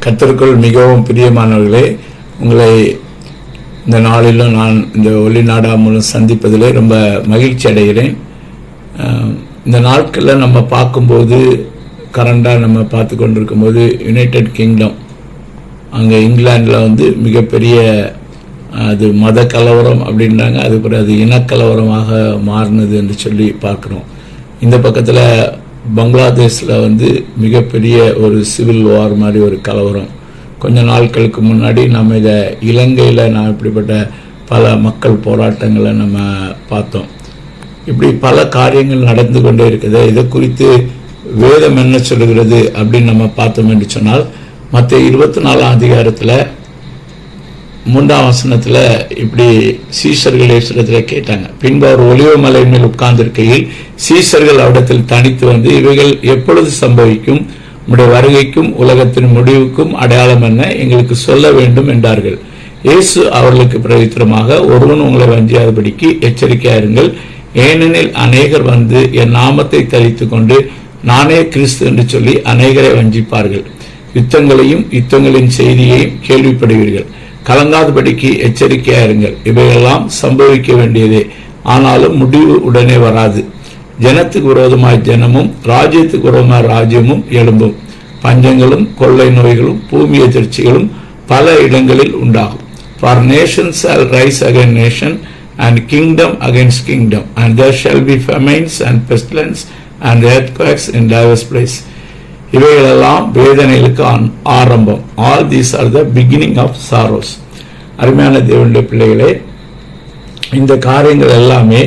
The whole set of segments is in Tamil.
கர்த்தருக்குள் மிகவும் பிரியமானவர்களே, உங்களை இந்த நாளிலும் நான் இந்த ஒளிநாடா மூலம் சந்திப்பதிலே ரொம்ப மகிழ்ச்சி அடைகிறேன். இந்த நாட்களில் நம்ம பார்க்கும்போது, கரண்டாக நம்ம பார்த்து கொண்டிருக்கும்போது யுனைடெட் கிங்டம், அங்கே இங்கிலாண்டில் மிகப்பெரிய அது மத கலவரம் அப்படின்றாங்க. அதுக்கப்புறம் அது இனக்கலவரமாக மாறினது என்று சொல்லி பார்க்குறோம். இந்த பக்கத்தில் பங்களாதேஷில் மிகப்பெரிய ஒரு சிவில் வார் மாதிரி ஒரு கலவரம். கொஞ்ச நாட்களுக்கு முன்னாடி நம்ம இதை இலங்கையில் நாம் இப்படிப்பட்ட பல மக்கள் போராட்டங்களை நம்ம பார்த்தோம். இப்படி பல காரியங்கள் நடந்து கொண்டே இருக்குது. இதை குறித்து வேதம் என்ன சொல்லுகிறது அப்படின்னு நம்ம பார்த்தோம் என்று சொன்னால், மத்திய 24ஆம் அதிகாரத்தில் 3ஆம் வசனத்தில் இப்படி சீஷர்கள் இயேசுவிடத்தில் கேட்டாங்க. பின்பு அவர் ஒலிவ மலையின் மேல் உட்கார்ந்திருக்கையில் சீஷர்கள் அவரிடத்தில் தனித்து வந்து, இவைகள் எப்பொழுது சம்பவிக்கும்? உம்முடைய வருகைக்கும் உலகத்தின் முடிவுக்கும் அடையாளம் என்ன? எங்களுக்கு சொல்ல வேண்டும் என்றார்கள். இயேசு அவர்களுக்கு பிரதித்திரமாக, ஒருவன் உங்களை வஞ்சியாதபடிக்கு எச்சரிக்கையாயிருங்கள். ஏனெனில் அநேகர் வந்து என் நாமத்தை தரித்து கொண்டு நானே கிறிஸ்து என்று சொல்லி அநேகரை வஞ்சிப்பார்கள். யுத்தங்களையும் யுத்தங்களின் செய்தியையும் கேள்விப்படுவீர்கள். கலங்காதபடிக்கு எச்சரிக்கையாயிருங்கள். இவையெல்லாம் சம்பவிக்க வேண்டியதே, ஆனாலும் முடிவு உடனே வராது. ஜனத்துக்கு விரோதமாய் ஜனமும் ராஜ்யத்துக்கு விரோதமாய் ராஜ்யமும் எழும்பும். பஞ்சங்களும் கொள்ளை நோய்களும் பூமி எதிர்ச்சிகளும் பல இடங்களில் உண்டாகும். For nation shall rise against nation and kingdom against kingdom, and there shall be famines and pestilence and earthquakes in diverse places. இவைகளெல்லாம் வேதனைகளுக்கு ஆரம்பம். All these are the beginning of sorrows. அருமையான தேவனுடைய பிள்ளைகளே, இந்த காரியங்கள் எல்லாமே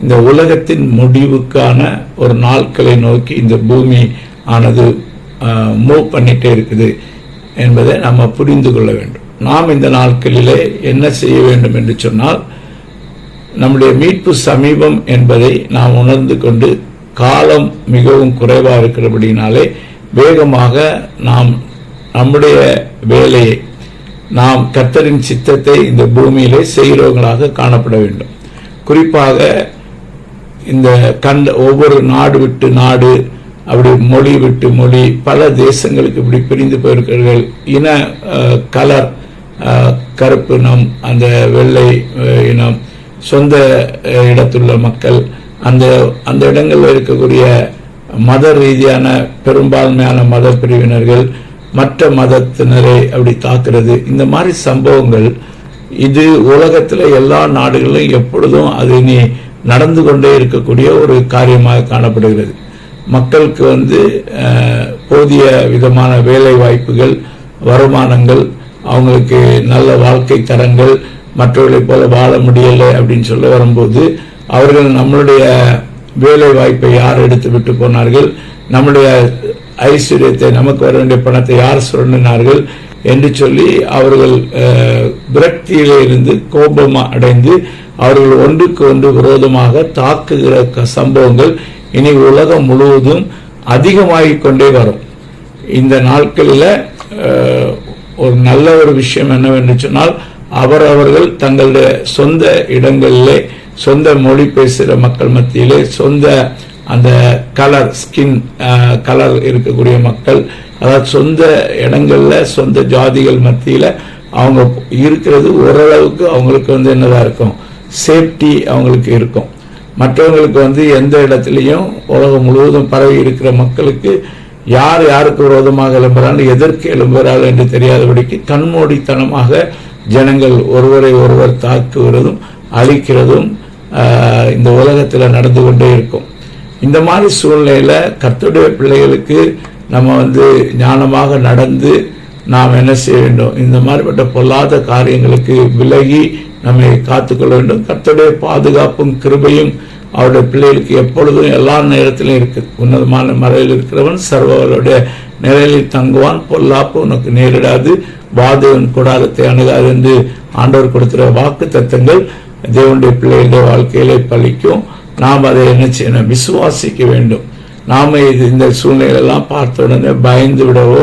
இந்த உலகத்தின் முடிவுக்கான ஒரு நாட்களை நோக்கி இந்த பூமி ஆனது மூவ் பண்ணிட்டே இருக்குது என்பதை நம்ம புரிந்து கொள்ள வேண்டும். நாம் இந்த நாட்களிலே என்ன செய்ய வேண்டும் என்று சொன்னால், நம்முடைய மீட்பு சமீபம் என்பதை நாம் உணர்ந்து கொண்டு, காலம் மிகவும் குறைவாக இருக்கிறபடினாலே வேகமாக நாம் நம்முடைய வேலையை, நாம் கர்த்தரின் சித்தத்தை இந்த பூமியிலே செய்கிறவர்களாக காணப்பட வேண்டும். குறிப்பாக இந்த ஒவ்வொரு நாடு விட்டு நாடு, அப்படி மொழி விட்டு மொழி, பல தேசங்களுக்கு இப்படி பிரிந்து போயிருக்கிறார்கள். இன கலர், கருப்பு இனம், அந்த வெள்ளை இனம், சொந்த இடத்துள்ள மக்கள், அந்த இடங்களில் இருக்கக்கூடிய மத ரீதியான பெரும்பான்மையான மத பிரிவினர்கள் மற்ற மதத்தினரை அப்படி தாக்குறது, இந்த மாதிரி சம்பவங்கள் இது உலகத்தில் எல்லா நாடுகளிலும் எப்பொழுதும் அது இனி நடந்து கொண்டே இருக்கக்கூடிய ஒரு காரியமாக காணப்படுகிறது. மக்களுக்கு போதிய விதமான வேலை வாய்ப்புகள், வருமானங்கள், அவங்களுக்கு நல்ல வாழ்க்கை தரங்கள், மற்றவர்களைப் போல வாழ முடியலை அப்படின்னு சொல்ல வரும்போது, அவர்கள் நம்மளுடைய வேலை வாய்ப்பை யார் எடுத்து விட்டு போனார்கள், நம்முடைய ஐஸ்வர்யத்தை, நமக்கு வர வேண்டிய பணத்தை யார் சுரண்டினார்கள் என்று சொல்லி அவர்கள் விரக்தியிலே இருந்து கோபம் அடைந்து அவர்கள் ஒன்றுக்கு ஒன்று விரோதமாக தாக்குகிற சம்பவங்கள் இனி உலகம் முழுவதும் அதிகமாகிக் கொண்டே வரும். இந்த நாட்களில் ஒரு நல்ல ஒரு விஷயம் என்னவென்று சொன்னால், அவர்கள் தங்களுடைய சொந்த இடங்களிலே, சொந்த மொழி பேசுகிற மக்கள் மத்தியிலே, சொந்த அந்த கலர், ஸ்கின் கலர் இருக்கக்கூடிய மக்கள், அதாவது சொந்த இடங்களில் சொந்த ஜாதிகள் மத்தியில் அவங்க இருக்கிறது ஓரளவுக்கு அவங்களுக்கு என்னதான் இருக்கும், சேஃப்டி அவங்களுக்கு இருக்கும். மற்றவங்களுக்கு எந்த இடத்துலையும் உலகம் முழுவதும் பரவி இருக்கிற மக்களுக்கு யார் யாருக்கு விரோதமாக எழும்புகிறார்கள், எதற்கு எழும்புகிறார்கள் என்று தெரியாதபடிக்கு கண்மூடித்தனமாக ஜனங்கள் ஒருவரை ஒருவர் தாக்குகிறதும் அழிக்கிறதும் இந்த உலகத்தில் நடந்து கொண்டே இருக்கும். இந்த மாதிரி சூழ்நிலையில் கர்த்தருடைய பிள்ளைகளுக்கு நம்ம ஞானமாக நடந்து நாம் என்ன செய்ய வேண்டும், இந்த மாதிரிப்பட்ட பொல்லாத காரியங்களுக்கு விலகி நம்மை காத்துக்கொள்ள வேண்டும். கர்த்தருடைய பாதுகாப்பும் கிருபையும் அவருடைய பிள்ளைகளுக்கு எப்பொழுதும் எல்லா நேரத்திலும் இருக்குது. உன்னதமான மறையில் இருக்கிறவன் சர்வர்களுடைய நிலையில் தங்குவான், பொல்லாப்பு உனக்கு நேரிடாது, வாதையின் கூடாரத்தை அணுகாது என்று ஆண்டவர் கொடுக்கிற வாக்கு தத்தங்கள் தேவனுடைய பிள்ளைகளுடைய வாழ்க்கையிலே பலிக்கும். நாம் அதை என்ன செய்யணும், விசுவாசிக்க வேண்டும். நாம் இந்த சூழ்நிலையெல்லாம் பார்த்த உடனே பயந்து விடவோ,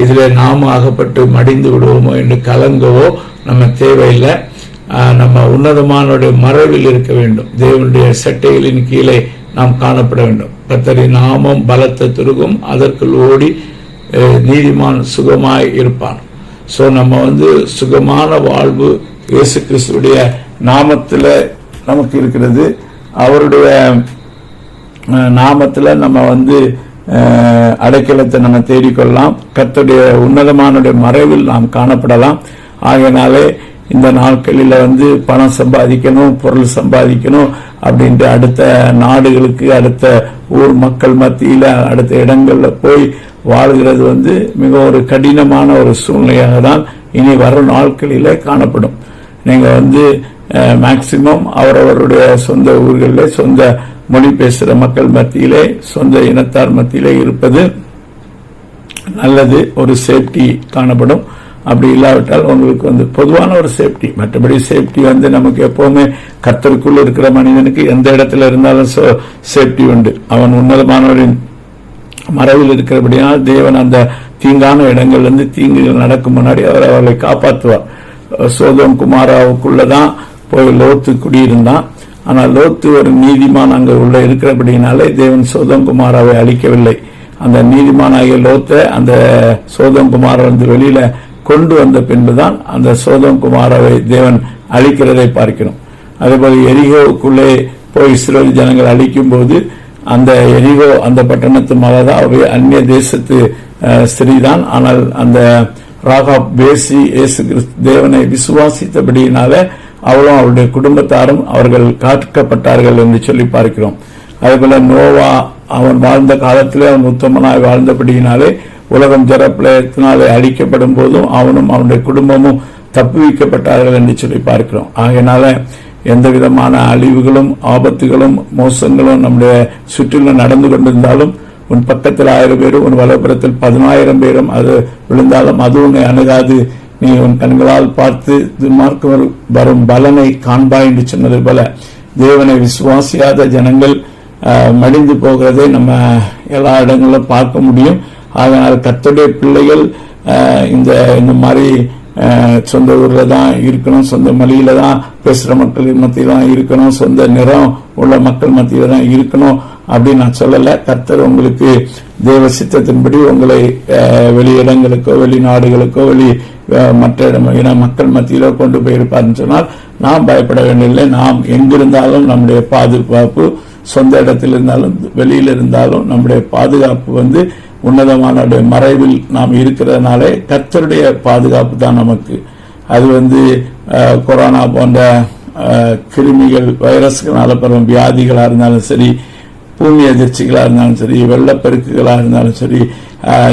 இதில் நாம் ஆகப்பட்டு மடிந்து விடுவோமோ என்று கலங்கவோ நம்ம தேவையில்லை. நம்ம உன்னதமானுடைய மறைவில் இருக்க வேண்டும். தேவனுடைய சட்டைகளின் கீழே நாம் காணப்பட வேண்டும். கர்த்தரின் நாமம் பலத்த துருகும், அதற்குள் ஓடி நீதிமான் சுகமாய் இருப்பான். ஸோ நம்ம வந்து சுகமான வாழ்வு இயேசு கிறிஸ்துடைய நாமத்தில் நமக்கு இருக்கிறது. அவருடைய நாமத்தில் நம்ம வந்து அடைக்கலத்தை நம்ம தேடிக்கொள்ளலாம். கர்த்தருடைய உன்னதமான மறைவில் நாம் காணப்படலாம். ஆகையினாலே இந்த நாட்களில் வந்து பணம் சம்பாதிக்கணும், பொருள் சம்பாதிக்கணும் அப்படின்ட்டு அடுத்த நாடுகளுக்கு, அடுத்த ஊர் மக்கள் மத்தியில, அடுத்த இடங்கள்ல போய் வாழ்கிறது வந்து மிக ஒரு கடினமான ஒரு சூழ்நிலையாக தான் இனி வரும் நாட்களிலே காணப்படும். நீங்க வந்து மேக்சிமம் அவரவருடைய சொந்த ஊர்களில், சொந்த மொழி பேசுகிற மக்கள் மத்தியிலே, சொந்த இனத்தார் மத்தியிலே இருப்பது நல்லது. ஒரு சேஃப்டி காணப்படும். அப்படி இல்லாவிட்டால் உங்களுக்கு வந்து பொதுவான ஒரு சேஃப்டி, மற்றபடி சேஃப்டி வந்து நமக்கு எப்பவுமே கர்த்தருக்குள் இருக்கிற மனிதனுக்கு எந்த இடத்துல இருந்தாலும் சேஃப்டி உண்டு. அவன் உன்னதமானவரின் மறைவில் இருக்கிறபடியால் தேவன் அந்த தீங்கான இடங்கள்ல தீங்குகள் நடக்கும் முன்னாடி அவர்களை காப்பாற்றுவார். சோதோம் குமாராவுக்குள்ளதான் போய் லோத்து குடியிருந்தான். ஆனால் லோத்து ஒரு நீதிமான் அங்க உள்ள இருக்கிறபடினாலே தேவன் சோதோம் குமாராவை அழிக்கவில்லை. அந்த நீதிமானாகிய லோத்தை அந்த சோதோம் குமாரா வெளியில கொண்டு வந்த பின்புதான் அந்த சோதோம் குமாராவை தேவன் அழிக்கிறதை பார்க்கிறோம். அதேபோல எரிகோவுக்குள்ளே போய் இஸ்ரவேல் ஜனங்கள் அழிக்கும் போது அந்த எரிகோ அந்த பட்டணத்து மகதான் அவை அந்நிய தேசத்து ஸ்திரீதான். ஆனால் அந்த ராகாப் பேசி இயேசு கிறிஸ்து தேவனை விசுவாசித்தபடியினால அவளும் அவருடைய குடும்பத்தாரும் அவர்கள் காக்கப்பட்டார்கள் என்று சொல்லி பார்க்கிறோம். அதேபோல நோவா அவன் வாழ்ந்த காலத்திலே அவன் உத்தமனாய் வாழ்ந்தபடியினாலே உலகம் ஜலப்பிரளயத்தினாலே அழிக்கப்படும் போதும் அவனும் அவனுடைய குடும்பமும் தப்புவிக்கப்பட்டார்கள் என்று சொல்லி பார்க்கிறோம். ஆகையினால எந்த விதமான அழிவுகளும் ஆபத்துகளும் மோசங்களும் நம்முடைய சுற்றிலும் நடந்து கொண்டிருந்தாலும் உன் பக்கத்தில் 1000 பேரும் உன் வலப்புறத்தில் 10,000 பேரும் அது விழுந்தாலும் அது உன்னை அணுகாது. நீ உன் கண்களால் பார்த்து துன்மார்க்க வரும் பலனை காண்பாய் என்று சொன்னது போல தேவனை விசுவாசியாத ஜனங்கள் மடிந்து போகிறதை நம்ம எல்லா இடங்களிலும் பார்க்க முடியும். அதனால் கர்த்தருடைய பிள்ளைகள் இந்த மாதிரி சொந்த ஊர்ல தான் இருக்கணும், சொந்த மொழியில தான் பேசுற மக்கள் மத்தியில தான் இருக்கணும், சொந்த நிறம் உள்ள மக்கள் மத்தியில தான் இருக்கணும் அப்படின்னு நான் சொல்லல. கர்த்தர் உங்களுக்கு தேவ சித்தத்தின்படி உங்களை வெளியிடங்களுக்கோ வெளிநாடுகளுக்கோ மற்ற மக்கள் மத்தியிலோ கொண்டு போயிருப்பாருன்னு சொன்னால் நாம் பயப்பட வேண்டியதில்லை. நாம் எங்கிருந்தாலும் நம்முடைய பாதுகாப்பு, சொந்த இடத்தில் இருந்தாலும் வெளியில இருந்தாலும் நம்முடைய பாதுகாப்பு வந்து உன்னதமான மறைவில் நாம் இருக்கிறதுனாலே கர்த்தருடைய பாதுகாப்பு தான் நமக்கு. அது வந்து கொரோனா போன்ற கிருமிகள், வைரஸ்களால பெறும் வியாதிகளா இருந்தாலும் சரி, பூமி அதிர்ச்சிகளா இருந்தாலும் சரி, வெள்ளப்பெருக்குகளா இருந்தாலும் சரி,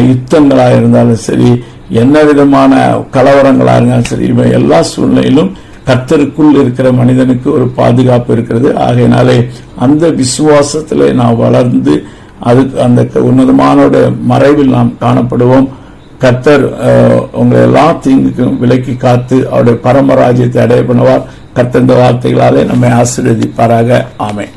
யுத்தங்களா இருந்தாலும் சரி, என்ன விதமான கலவரங்களா இருந்தாலும் சரி, இவை எல்லா சூழ்நிலையிலும் கர்த்தருக்குள் இருக்கிற மனிதனுக்கு ஒரு பாதுகாப்பு இருக்கிறது. ஆகையினாலே அந்த விசுவாசத்திலே நாம் வளர்ந்து அதுக்கு அந்த உன்னதமான மறைவில் நாம் காணப்படுவோம். கர்த்தர் உங்களை எல்லா தீங்குக்கும் விலக்கி காத்து அவருடைய பரமராஜ்யத்தை அடைய பண்ணுவார். கர்த்தர் இந்த வார்த்தைகளாலே நம்மை ஆசீர்வதிப்பாராக. ஆமென்.